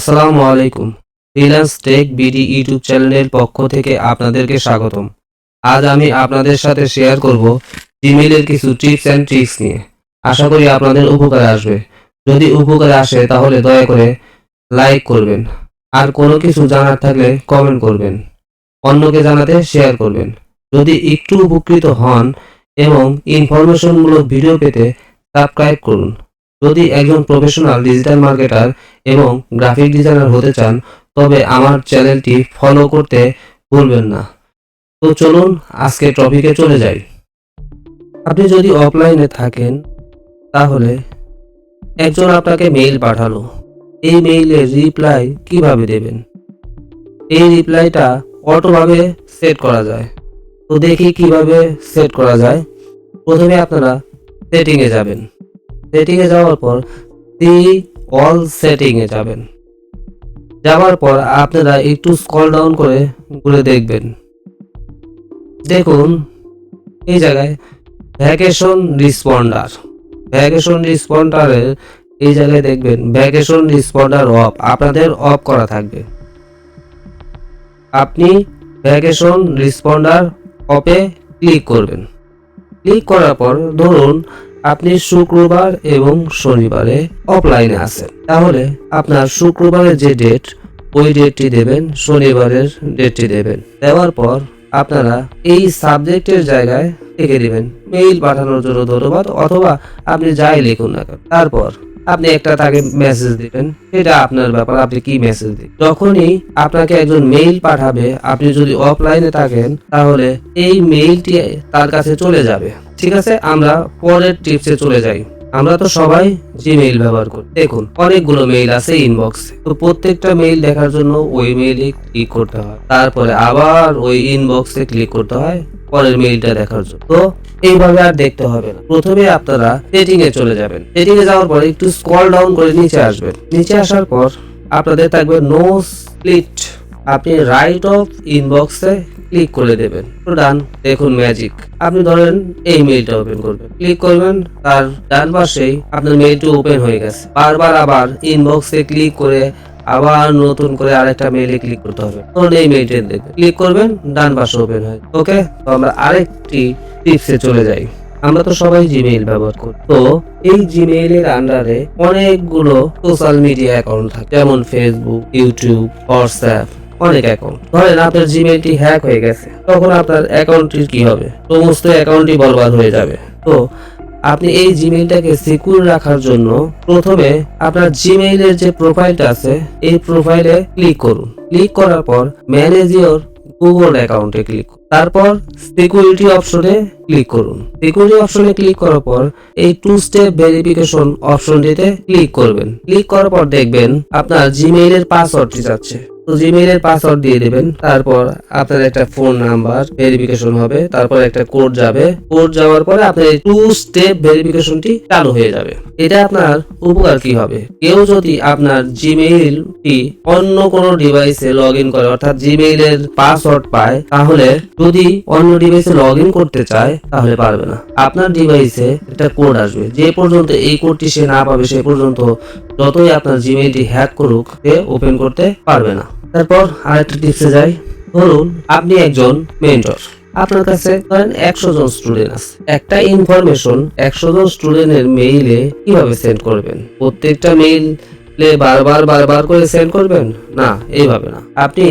আসসালামু আলাইকুম। Freelance tech BD YouTube চ্যানেলের পক্ষ থেকে আপনাদেরকে স্বাগতম। আজ আমি আপনাদের সাথে শেয়ার করব জিমেইলের কিছু টিপস অ্যান্ড ট্রিক্স নিয়ে। আশা করি আপনাদের উপকারে আসবে। যদি উপকারে আসে তাহলে দয়া করে লাইক করবেন, আর কোনো কিছু জানার থাকলে কমেন্ট করবেন, অন্যকে জানাতে শেয়ার করবেন। যদি একটু উপকৃত হন এবং ইনফরমেশনমূলক ভিডিও পেতে সাবস্ক্রাইব করুন। যদি একজন প্রফেশনাল ডিজিটাল মার্কেটার এবং গ্রাফিক ডিজাইনার হতে চান তবে আমার চ্যানেলটি ফলো করতে ভুলবেন না। তো চলুন আজকে টপিকে চলে যাই। আপনি যদি অফলাইনে থাকেন তাহলে একজন আপনাকে মেইল পাঠালো, এই মেইলের রিপ্লাই কিভাবে দেবেন? এই রিপ্লাইটা অটোভাবে সেট করা যায়। তো দেখি কিভাবে সেট করা যায়। প্রথমে আপনারা সেটিংয়ে যাবেন। সেটিংয়ে যাওয়ার পর অল সেটিংয়ে যাবেন। যাওয়ার পর আপনারা একটু স্ক্রল ডাউন করে ঘুরে দেখবেন। দেখুন এই জায়গায় ভ্যাকেশন রিসপন্ডারের এই জায়গায় দেখবেন ভ্যাকেশন রিসপন্ডার অফ, আপনাদের অফ করা থাকবে। আপনি ভ্যাকেশন রিসপন্ডার অফে ক্লিক করবেন। ক্লিক করার পর ধরুন আপনি শুক্রবার এবং শনিবারে অফলাইনে আছেন, তাহলে আপনার শুক্রবারের যে ডেট ওই ডেটটি দেবেন, শনিবারের ডেটটি দেবেন। দেওয়ার পর আপনারা এই সাবজেক্টের জায়গায় লিখে দিবেন মেইল পাঠানোর জন্য ধন্যবাদ, অথবা আপনি যাই লিখুন না কেন। তারপর আপনি একটা তাকে মেসেজ দিবেন, এটা আপনার ব্যাপার, আপনি কি মেসেজ দিবেন। যখনই আপনাকে একজন মেইল পাঠাবে, আপনি যদি অফলাইনে থাকেন তাহলে এই মেইলটি তার কাছে চলে যাবে। ঠিক আছে, আমরা পরের টিপসে চলে যাই। আমরা তো সবাই জিমেইল ব্যবহার করি। দেখুন অনেকগুলো মেইল আছে ইনবক্সে, তো প্রত্যেকটা মেইল দেখার জন্য ওই মেইলে ক্লিক করতে হয়, তারপরে আবার ওই ইনবক্সে ক্লিক করতে হয় পরের মেইলটা দেখার জন্য। তো এইভাবে আর দেখতে হবে না। প্রথমে আপনারা সেটিং এ চলে যাবেন। সেটিং এ যাওয়ার পর একটু স্ক্রল ডাউন করে নিচে আসবেন। নিচে আসার পর আপনাদের থাকবে নো স্প্লিট, আপনি রাইট অফ ইনবক্সে ক্লিক করে দেবেন। ডান। দেখুন ম্যাজিক, আপনি ধরেন এই মেইলটা ওপেন করবেন, ক্লিক করবেন, তার ডান পাশেই আপনার মেইলটি ওপেন হয়ে গেছে। বারবার আবার ইনবক্সে ক্লিক করে আবার নতুন করে আরেকটা মেইলে ক্লিক করতে হবে। তখন এই মেইলটা দেখবেন, ক্লিক করবেন, ডান পাশে ওপেন হয়। ওকে, তো আমরা আরেকটি টিপসে চলে যাই। আমরা তো সবাই জিমেইল ব্যবহার করি, তো এই জিমেইলের আন্ডারে অনেকগুলো সোশ্যাল মিডিয়া অ্যাকাউন্ট থাকে, যেমন ফেসবুক, ইউটিউব, হোয়াটসঅ্যাপ, অনেক অ্যাকাউন্ট। ধরেন আপনার জিমেইলটি হ্যাক হয়ে গেছে, তখন আপনার অ্যাকাউন্টটির কি হবে? সমস্ত অ্যাকাউন্টই বরবাদ হয়ে যাবে। তো আপনি এই জিমেইলটাকে সিকিউর রাখার জন্য প্রথমে আপনার জিমেইলের যে প্রোফাইলটা আছে এই প্রোফাইলে ক্লিক করুন। ক্লিক করার পর ম্যানেজ ইওর গুগল অ্যাকাউন্টে ক্লিক করুন। তারপর সিকিউরিটি অপশনে ক্লিক করুন। সিকিউরিটি অপশনে ক্লিক করার পর এই 2 স্টেপ ভেরিফিকেশন অপশনটিতে ক্লিক করবেন। ক্লিক করার পর দেখবেন আপনার জিমেইলের পাসওয়ার্ডটি যাচ্ছে, তো জিমেইলের পাসওয়ার্ড দিয়ে দেবেন। তারপর আপনার একটা ফোন নাম্বার ভেরিফিকেশন হবে, তারপর একটা কোড যাবে। কোড যাওয়ার পরে আপনার 2 স্টেপ ভেরিফিকেশনটি চালু হয়ে যাবে। এটা আপনার উপকার কি হবে? কেউ যদি আপনার জিমেইলটি অন্য কোনো ডিভাইসে লগইন করে, অর্থাৎ জিমেইলের পাসওয়ার্ড পায়, তাহলে যদি অন্য ডিভাইসে লগইন করতে চায় তাহলে পারবে না। আপনার ডিভাইসে একটা কোড আসবে, যে পর্যন্ত এই কোডটি সে না পাবে সে পর্যন্ত যতই আপনার জিমেইলটি হ্যাক করুক সে ওপেন করতে পারবে না। তারপর আরেকটা টিপসে যাই। ধরুন আপনি একজন মেন্টর, আপনার কাছে ধরেন 100 জন স্টুডেন্ট আছে। একটা ইনফরমেশন 100 জন স্টুডেন্টের মেইলে কিভাবে সেন্ড করবেন? প্রত্যেকটা মেইলে বারবার করে সেন্ড করবেন না, এইভাবে না। আপনি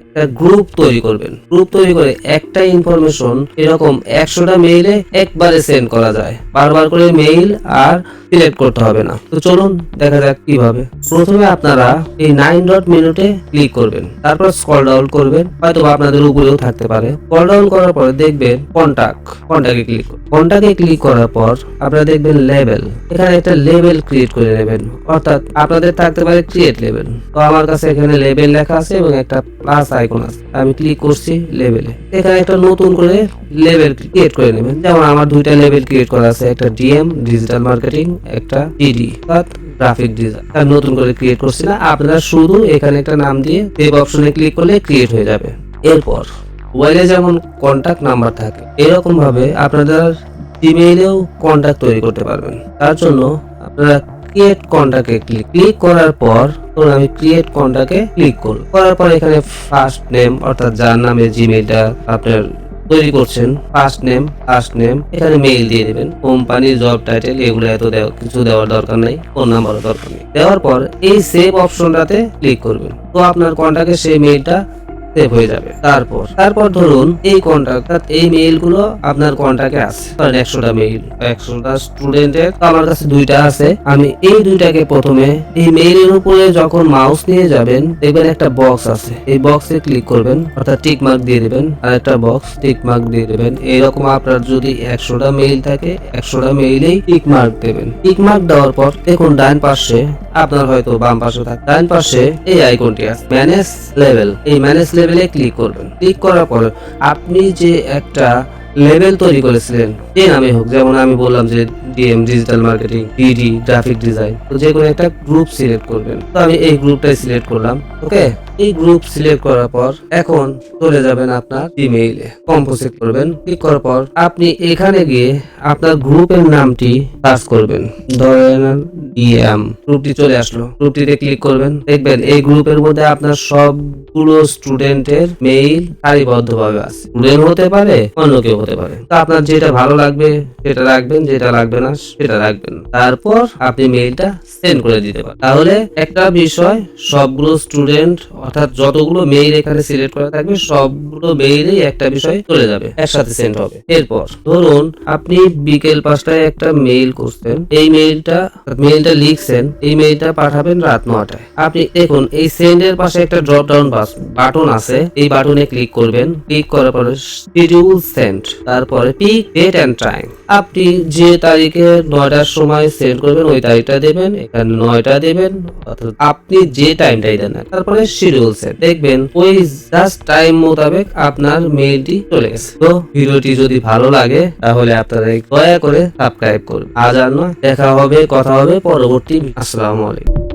একটা গ্রুপ তৈরি করবেন। গ্রুপ তৈরি করে একটা ইনফরমেশন এরকম 100টা মেইলে একবারে সেন্ড করা যায়। বারবার করে মেইল আর সিলেক্ট করতে হবে না। তো চলুন দেখা যাক কিভাবে। প্রথমে আপনারা এই 9 ডট মেনুতে ক্লিক করবেন, তারপর স্ক্রল ডাউন করবেন, হয়তো আপনাদের উপরেও থাকতে পারে। স্ক্রল ডাউন করার পরে দেখবেন কন্টাক্টে ক্লিক করুন। কন্টাক্টে ক্লিক করার পর আপনারা দেখবেন লেবেল, এখানে একটা লেবেল ক্রিয়েট করে নেবেন, অর্থাৎ আপনাদের থাকতে পারে ক্রিয়েট লেবেল। তো আমার কাছে এখানে লেবেল লেখা আছে এবং একটা প্লাস আইকন আছে, আমি ক্লিক করছি লেবেলে। এখানে একটা নতুন করে লেবেল ক্রিয়েট করে নেবেন। যেমন আমার 2টা লেবেল ক্রিয়েট করা আছে, একটা ডিএম ডিজিটাল মার্কেটিং, একটা ডিডি অর্থাৎ গ্রাফিক ডিজাইন। আমি নতুন করে ক্রিয়েট করছি না, আপনারা শুধু এখানে একটা নাম দিয়ে সেভ অপশনে ক্লিক করলে ক্রিয়েট হয়ে যাবে। এরপর মোবাইলে যেমন কন্টাক্ট নাম্বার থাকে, এরকম ভাবে আপনারা জিমেইলেও কন্টাক্ট তৈরি করতে পারবেন। তার জন্য আপনারা ক্রিয়েট কন্টাক্টে ক্লিক করার পর ধরুন আমি ক্রিয়েট কন্টাক্টে ক্লিক করব। করার পর এখানে ফার্স্ট নেম অর্থাৎ যার নামে জিমেইলটা আপনার তৈরি করছেন, ফার্স্ট নেম এখানে মেইল দিয়ে দিবেন, কোম্পানি, জব টাইটেল এগুলো এত কিছু দেওয়ার দরকার নেই, ফোন নাম্বারও দরকার নেই। দেওয়ার পর এই সেভ অপশনটাতে ক্লিক করবেন, তো আপনার কন্টাক্টে সেই মেইলটা সেভ হয়ে যাবে। তারপর ধরুন এই কন্টাক্ট এই মেইল গুলো আপনার কন্টাক্টে আছে, ধরেন 100টা মেইল, 100টা স্টুডেন্টের, তো আমার কাছে 2টা আছে। আমি এই 2টাকে প্রথমে এই মেইলের উপরে যখন মাউস নিয়ে যাবেন দেখবেন একটা বক্স আছে, এই বক্সে ক্লিক করবেন অর্থাৎ টিক মার্ক দিয়ে দিবেন, আর একটা বক্স টিক মার্ক দিয়ে দিবেন। এইরকম আপনার যদি 100টা মেইল থাকে 100টা মেইলেই টিক মার্ক দেবেন। টিক মার্ক দেওয়ার পর দেখুন ডান পাশে, আপনার হয়তো বাম পাশে থাকে, ডান পাশে এই আইকনটি আছে ম্যানেজ লেভেল, এই ম্যানেজ লেভেলে ক্লিক করবেন। ক্লিক করার পর আপনি যে একটা লেভেল তৈরি করেছিলেন যে নামে হোক, যেমন আমি বললাম যে DM digital marketing, DD graphic design, তো যে কোনো একটা গ্রুপ সিলেক্ট করবেন। তো আমি এই গ্রুপটাই সিলেক্ট করলাম। ওকে, এই গ্রুপ সিলেক্ট করার পর এখন চলে যাবেন আপনার ইমেইলে, কম্পোজিট করবেন। ক্লিক করার পর আপনি এখানে গিয়ে আপনার গ্রুপের নামটি সার্চ করবেন, ধরেন ডিএম, গ্রুপটি চলে আসলো, গ্রুপটিতে ক্লিক করবেন। দেখবেন এই গ্রুপের মধ্যে আপনার সবগুলো স্টুডেন্টের মেইল সারিবদ্ধভাবে আছে, স্টুডেন্ট হতে পারে অন্য কেউ হতে পারে, তো আপনার যেটা ভালো লাগবে সেটা রাখবেন, যেটা লাগবে না সেটা রাখবেন। তারপর আপনি মেইলটা সেন্ড করে দিতে পারেন। তাহলে একটা বিষয়, সবগুলো স্টুডেন্ট অর্থাৎ যতগুলো মেইল এখানে সিলেক্ট করা থাকবে সবগুলো মেইলেই একটা বিষয় চলে যাবে, একসাথে সেন্ড হবে। এরপর ধরুন আপনি বিকেল 5টায় একটা মেইল করছেন, এই মেইলটা লিখছেন, এই মেইলটা পাঠাবেন রাত 9টায়। আপনি দেখুন এই সেন্ডের পাশে একটা ড্রপ ডাউন বাটন আছে, এই বাটনে ক্লিক করবেন। ক্লিক করার পরে শিডিউল সেন্ড, তারপরে পিক ডেট এন্ড টাইম, আপনি যে তারিখে 9টার সময় সেন্ড করবেন ওই তারিখটা দেবেন, এখানে 9টা দেবেন, অর্থাৎ আপনি যে টাইমটাই দেন, তারপরে শিডিউল সেন্ড। দেখবেন ওই জাস্ট টাইম মোতাবেক আপনার মেইলটি চলে গেছে। তো ভিডিওটি যদি ভালো লাগে তাহলে আপনারা দয়া করে সাবস্ক্রাইব করুন। আজ আর নয়, দেখা হবে, কথা হবে পরবর্তী। আসসালামু আলাইকুম।